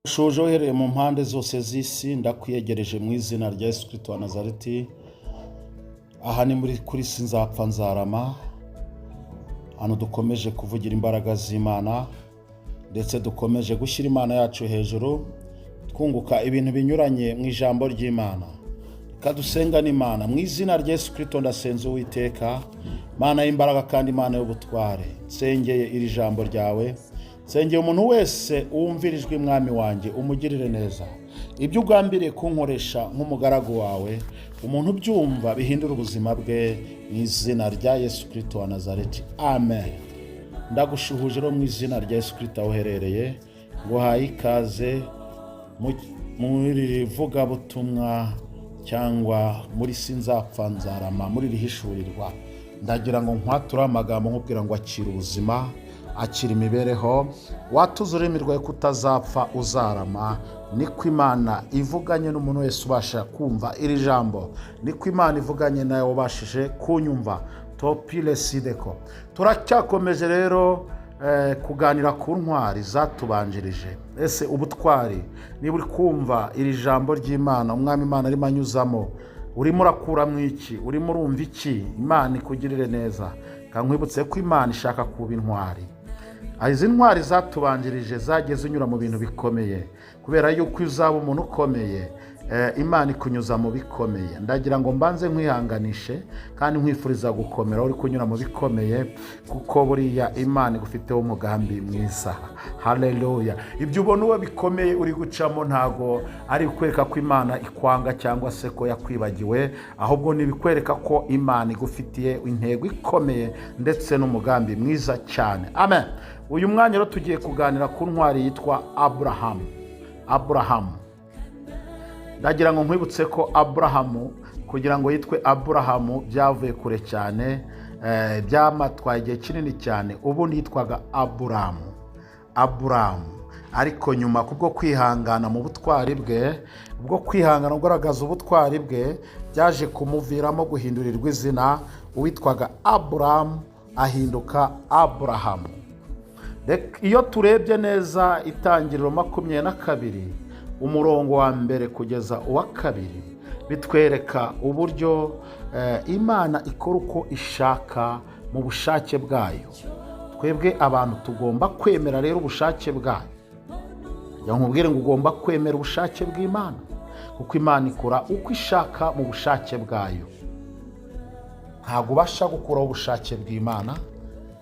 Shoje uhereye mu mpande zose z'isi ndakwiyegereje mu izina rya Yesu Kristo wa Nazareti. Aha ni muri kuri Sinzapfa Nzarama, hano dukomeje kuvugira imbaraga z'Imana ndetse dukomeje gushyira Imana yacu hejuru, twunguka ibintu binyuranye mu ijambo ry'Imana. Kadusenga n'Imana mu izina rya Yesu Kristo. Ndasenze Uwiteka, Mana y'imbaraga kandi Imana y'ubutware, nsengeye iri jambo ryawe, nsengeye umuntu wese uwumvirijwe mwami wanjye, umugirire neza. Ibyo ugambiriye kunkoresha nk'umugaragu wawe, umuntu byumva bihindura ubuzima bwe mu izina rya Yesu Kristo wa Nazareti. Amen. Ndagushuhuje mu izina rya Yesu Kristo uherereye, nguhaye ikaze muri vugabutumwa cyangwa muri Sinzapfa Nzarama, muri rihishurirwa. Ndagira ngo nkwature amagambo nkubwira ngo akira ubuzima, akira imibereho, watuze ururimi rwawe kutazapfa uzarama. Niko Imana ivuganye n'umuntu wese ubasha kumva iri jambo, niko Imana ivuganye nawe wabashije kunyumva. Topile sideko. Turacyakomeje rero kuganira ku ntwari zatubanjirije. Ese ubutwari, niba uri kumva iri jambo ry'Imana, umwami Imana arimo anyuzamo, urimo urakura mu iki, urimo urumva iki, Imana ikugirire neza. Kankwibutse ko Imana ishaka kuba intwari. Izi ntwari zatubanjirije zageze unyura mu bintu bikomeye, kubera yuko uzaba umuntu ukomeye, Imana ikunyuza mu bikomeye. Ndagira ngo mbanze nkwihanganishe kandi nkwifuriza gukomera uri kunyura mu bikomeye, kuko buriya Imana igufiteho umugambi mwiza. Haleluya. Ibyo ubona uwo bikomeye uri gucamo ntago ari kwereka ko Imana ikwanga cyangwa se ko yakwibagiwe, ahubwo ni bikwereka ko Imana igufitiye intego ikomeye ndetse n'umugambi mwiza cyane. Amen. Uyu mwanya rero tugiye kuganira ku ntwari yitwa Aburahamu. Ndagira ngo nkwibutse ko Aburahamu, kugira ngo yitwe Aburahamu byavuye kure cyane, byamatwaye igihe kinini cyane. Ubundi yitwaga Aburamu, ariko nyuma kubwo kwihangana mu butwari bwe, ubwo kwihangana ugaragaza ubutwari bwe, byaje kumuviramo guhindurirwa izina. Uwitwaga Aburamu ahinduka Aburahamu. Iyo turebye neza Itangiriro 22 umurongo wa mbere kugeza uwa 2, bitwereka uburyo Imana ikora uko ishaka mu bushake bwayo. Twebwe abantu tugomba kwemera rero ubushake bwayo. Nkubwire ngo ugomba kwemera ubushake bw'Imana, kuko Imana ikora uko ishaka mu bushake bwayo. Ntabwo ubasha gukuraho ubushake bw'Imana,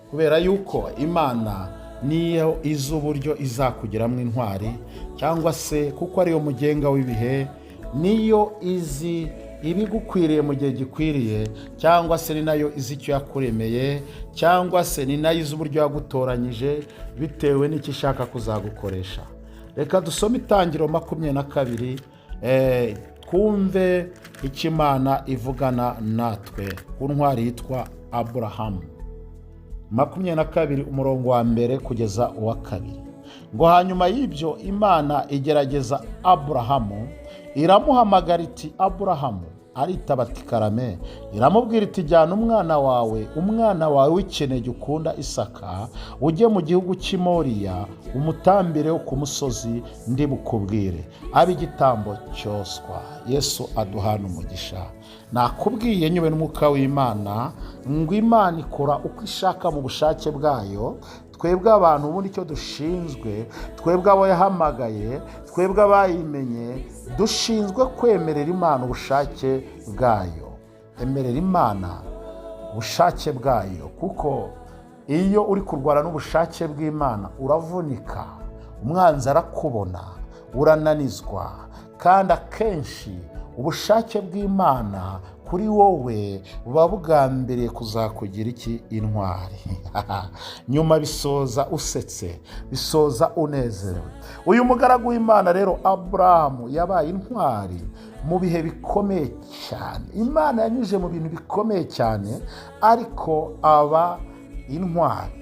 kubera yuko Imana niyo izi uburyo izakugiramo intwari, cyangwa se kuko ariyo mugenga w'ibihe, niyo izi ibigukwiriye mu gihe gikwiriye, cyangwa se ni nayo izi icyo yakuremeye, cyangwa se ni nayo izi uburyo yagutoranyije bitewe n'icyo ishaka kuzagukoresha. Reka dusome Itangiriro 22, twumve icyo Imana ivugana natwe ku ntwari yitwa Aburahamu. 22 umurongo wa mbere kugeza uwa 2. Ngo hanyuma y'ibyo Imana igerageza Aburahamu, iramuhamagara iti Aburahamu. Aritaba ati karame. Iramubwira iti jyana umwana wawe w'ikinege ukunda Isaka, ujye mu gihugu cy'Imoriya, umutambire wo ku musozi ndi bukubwire, abe igitambo cyoswa. Yesu aduhana umugisha. Nakubwiye nyube n'umwuka w'Imana ngo Imana ikora uko ishaka mu bushake bwayo. Twebwe abantu ubundi icyo dushinzwe, twebwe abo yahamagaye, twebwe abayimenye, dushinzwe kwemerera Imana ubushake bwayo. Emerera Imana ubushake bwayo, kuko iyo uri kurwana n'ubushake bw'Imana uravunika, umwanzi arakubona, urananizwa. Kandi akenshi ubushake bw'Imana kuri wowe buba bugambiriye kuzakugira iki? Intwari. Nyuma bisoza usetse, bisoza unezerewe. Uyu mugaragu w'Imana rero Aburahamu yabaye intwari mu bihe bikomeye cyane. Imana yanyuje mu bintu bikomeye cyane, ariko aba intwari.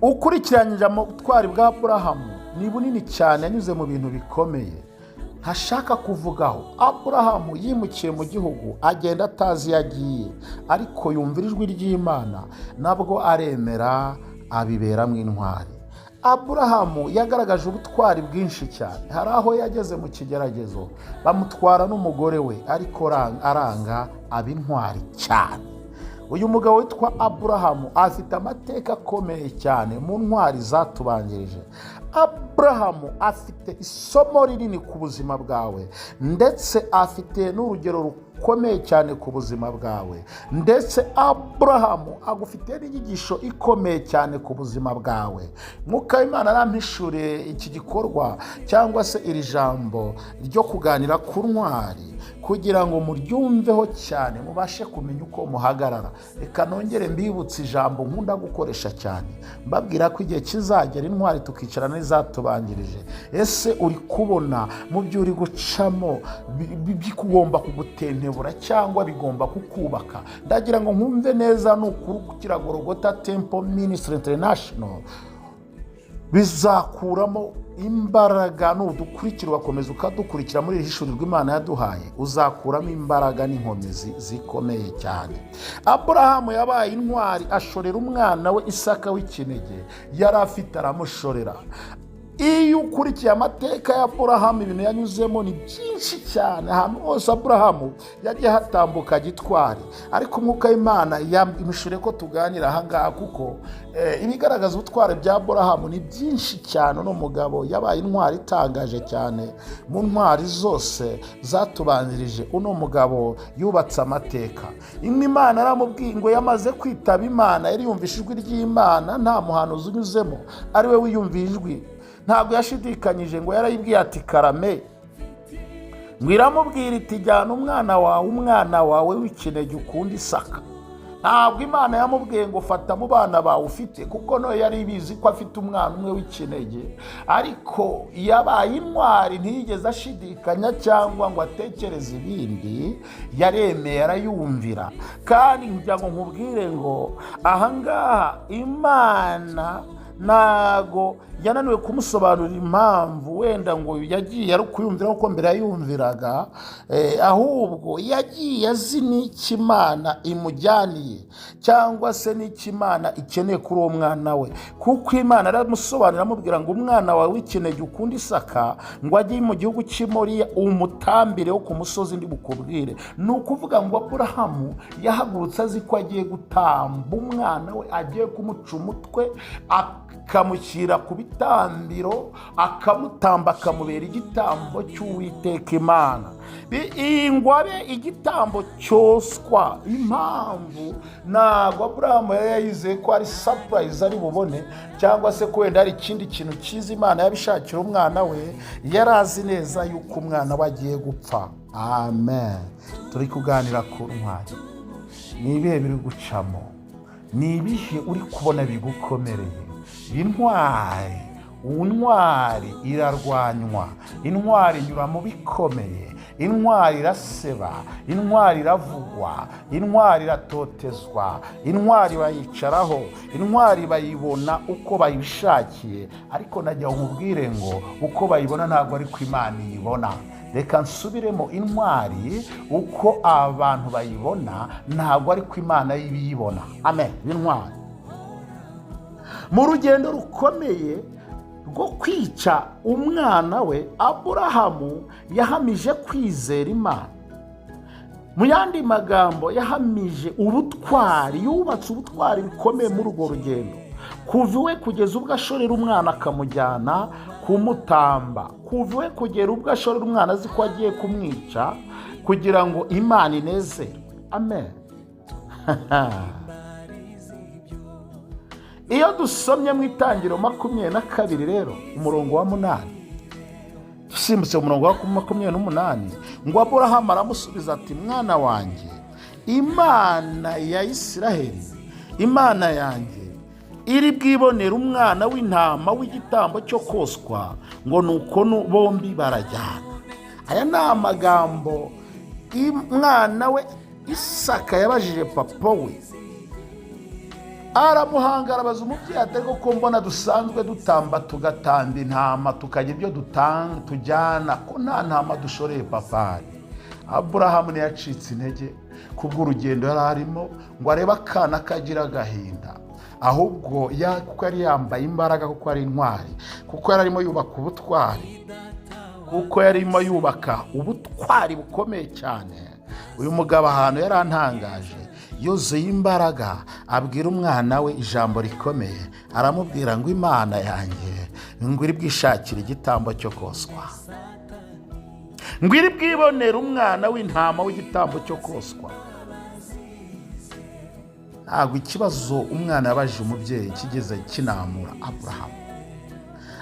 Ukurikiranyije ubutwari bwa Aburahamu ni bunini cyane, yanyuze mu bintu bikomeye ntashaka kuvugaho. Aburahamu yimukiye mu gihugu, agenda atazi yagiye, ariko yumvira ijwi ry'Imana, nabwo aremera abiberamo intwari. Aburahamu yagaragaje ubutwari bwinshi cyane. Hari aho yageze mu kigeragezo bamutwara n'umugore we, ariko aranga aba intwari cyane. Uyu mugabo witwa Aburahamu afite amateka akomeye cyane mu ntwari zatubanjirije. Aburahamu afite isomo rinini ku buzima bwawe, ndetse afite n'urugero rukomeye cyane ku buzima bwawe, ndetse Aburahamu agufitiye n'inyigisho ikomeye cyane ku buzima bwawe. Mwuka w'Imana arampishuriye iki gikorwa cyangwa se iri jambo ryo kuganira ku ntwari, kugira ngo muryumveho cyane, mubashe kumenya uko muhagarara. Reka nongere mbibutse ijambo nkunda gukoresha cyane, mbabwira ko igihe kizagera intwari tukicarana n'izatubanjirije. Ese uri kubona mu byo uri gucamo bikugomba kugutentebura cyangwa bigomba kukubaka? Ndagira ngo nkumve neza, ni ukuri Golgotha Temple Ministry International bizakuramo imbaraga. Nudukurikira ugakomeza ukadukurikira muri iri hishurirwa Imana yaduhaye, uzakuramo imbaraga n'inkomezi zikomeye cyane. Aburahamu yabaye intwari, ashorera umwana we Isaka w'ikinege yari afite, aramushorera. Iyo ukurikiye amateka ya Aburahamu, ibintu yanyuzemo ni byinshi cyane. Ahantu hose Aburahamu yagiye hatambuka gitwari, ariko Umwuka w'Imana yamwishuriye ko tuganira ahangaha, kuko ibigaragaza ubutwari bya Aburahamu ni byinshi cyane. Uno mugabo yabaye intwari itangaje cyane mu ntwari zose zatubanjirije. Uno mugabo yubatse amateka. Imana yaramubwiye ngo yamaze kwitaba Imana, yari yumvise ijwi ry'Imana, nta muhanuzi unyuzemo, ari we wiyumviye ijwi. Ntabwo yashidikanyije, ngo yarayibwiye ati karame, ngo iramubwira iti jyana umwana wawe w'ikinege ukunda Isaka. Ntabwo Imana yamubwiye ngo fata mu bana bawe ufite, kuko no yari ibizi ko afite umwana umwe w'ikinege. Ariko yabaye intwari, ntiyigeze ashidikanya cyangwa ngo atekereze ibindi, yaremeye, arayumvira. Kandi kugira ngo nkubwire ngo ahangaha Imana ntago yananiwe kumusobanurira impamvu wenda ngo yagiye ari kuyumvira uko mbere yayumviraga, ahubwo yagiye azi n'icyo Imana imujyaniye, cyangwa se n'icyo Imana ikeneye kuri uwo mwana we. Kuko Imana aramusobanurira, amubwira ngo umwana wawe w'ikinege ukunda Isaka, ngo ajye mu gihugu cy'i Moriya umutambire wo ku musozi ndi bukubwire. Ni ukuvuga ngo Aburahamu yahagurutse azi ko agiye gutamba umwana we, agiye kumuca umutwe, akamushyira ku bitambiro, akamutamba, akamubera igitambo cy'Uwiteka Imana. Ngo abe igitambo cyoswa. Impamvu ntabwo Aburahamu yari yizeye ko ari surprise ari bubone, cyangwa se ko wenda hari ikindi kintu cyiza Imana yabishakira umwana we. Yari azi neza yuko umwana we agiye gupfa. Amen. Turi kuganira ku ntwari. Ni ibihe biri gucamo? Ni ibihe uri kubona bigukomereye? Intwari irarwanywa, intwari inyura mu bikomeye, intwari iraseba, intwari iravugwa, intwari iratotezwa, intwari bayicaraho, intwari bayibona uko bayishakiye. Ariko najya nkubwire ngo uko bayibona ntabwo ari ko Imana iyibona. Reka nsubiremo, intwari uko abantu bayibona ntabwo ari ko Imana ibiyibona. Amen. Intwari mu rugendo rukomeye rwo kwica umwana we, Aburahamu yahamije kwizera Imana. Mu yandi magambo, yahamije ubutwari, yubatse ubutwari bukomeye muri urwo rugendo, kuva iwe kugeza ubwo ashorera umwana akamujyana kumutamba, kuva iwe kugera ubwo ashorera umwana azi ko agiye kumwica, kugira ngo Imana inezerwe. Amen. Iyo dusomye mu Itangiriro 22 rero umurongo wa 8, dusimbutse umurongo wa 28, ngo Aburahamu aramusubiza ati mwana wanjye, Imana ya Isiraheli, Imana yanjye iri bwibonera umwana w'intama w'igitambo cyo koswa, ngo nuko bombi barajyana. Aya ni amagambo umwana we Isaka yabajije papa we. Aramuhangara, abaza umubyeyi ati ko mbona dusanzwe dutamba tugatamba intama tukagira ibyo tujyana, ko nta ntama dushoreye papa. Aburahamu ntiyacitse intege kubw'urugendo yari arimo, ngo arebe akana kagira agahinda. ahubwo kuko yari yambaye imbaraga, kuko ari intwari, kuko yari arimo yubaka ubutwari, kuko yarimo yubaka ubutwari bukomeye cyane. Uyu mugabo ahantu yarantangaje, yuzuye imbaraga, abwira umwana we ijambo rikomeye, aramubwira ngo Imana yanjye ngo iri bwishakire igitambo cyo koswa, ngo iri bwibonera umwana w'intama w'igitambo cyo koswa. Ntabwo ikibazo umwana yabajije umubyeyi kigeze kinamura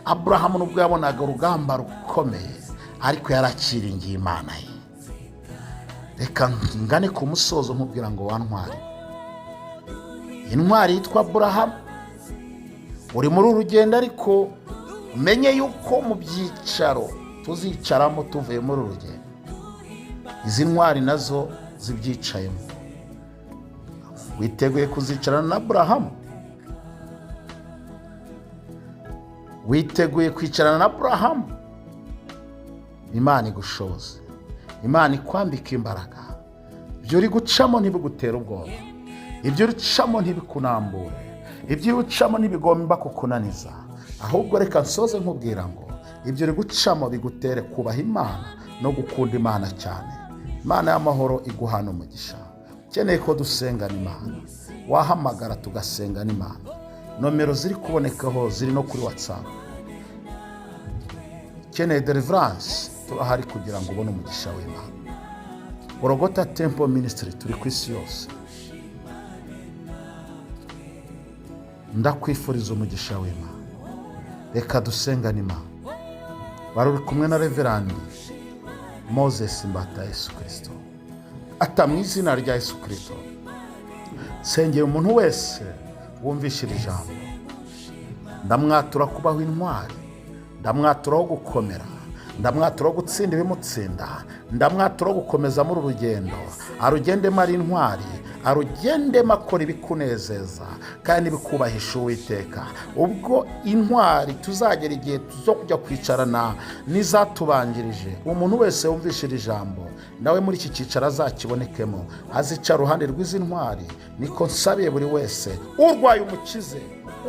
Aburahamu nubwo yabonaga urugamba rukomeye, ariko yarakiringiye Imana ye. Reka ngane ku musozo nkubwira ngo wantwari, intwari yitwa Aburahamu. Uri muri uru rugendo, ariko umenye yuko mu byicaro tuzicaramo tuvuye muri uru rugendo, izi ntwari nazo zibyicayemo. Witeguye kuzicarana na Aburahamu? Witeguye kwicarana na Aburahamu? Imana igushoboze, Imana ikwambika imbaraga. Ibyo uri gucamo ntibigutera ubwoba, ibyo uri gucamo ntibikunambure, ibyo uri gucamo ntibigomba kukunaniza. Ahubwo reka nsoze nkubwira ngo ibyo uri gucamo bigutere kubaha Imana no gukunda Imana cyane. Imana y'amahoro iguhana umugisha. Ukeneye ko dusengana Imana, wahamagara tugasengana Imana. Nomero ziri kubonekaho ziri no kuri WhatsApp. Ukeneye deliverance, turahari kugira ngo ubone umugisha w'Imana. Golgotha Temple Ministry turi ku isi yose. Ndakwifuriza umugisha w'Imana. Reka dusengane Imana. Wari uri kumwe na Reverend Moses Mbata Yesu Kristo. Ata mu izina rya Yesu Kristo, sengera umuntu wese wumvishira ijambo. Ndamwatura kubaho intwari, ndamwaturaho gukomera, ndamwaturaho gutsinda ibimutsinda, ndamwaturaho gukomeza muri urugendo. Arugendemo ari intwari, arugendemo akora ibikunezeza kandi bikubahisha Uwiteka. Ubwo intwari tuzagera igihe tuzo kujya kwicarana n'izatubanjirije, umuntu wese wumvishira ijambo nawe muri iki cyicaro azakibonekemo, azicara uruhande rw'izi ntwari. Niko nsabiye buri wese, urwaye umukize,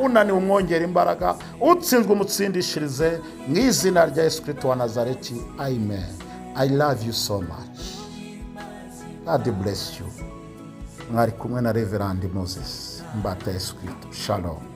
unaniwe umwongera imbaraga, utsinzwe umutsindishirize, mu izina rya Yesu Kristo wa Nazareti. Amen. I love you so much. God bless you. Mwari kumwe na Reverend Moses Mbata Yesu Kristo. Shalom.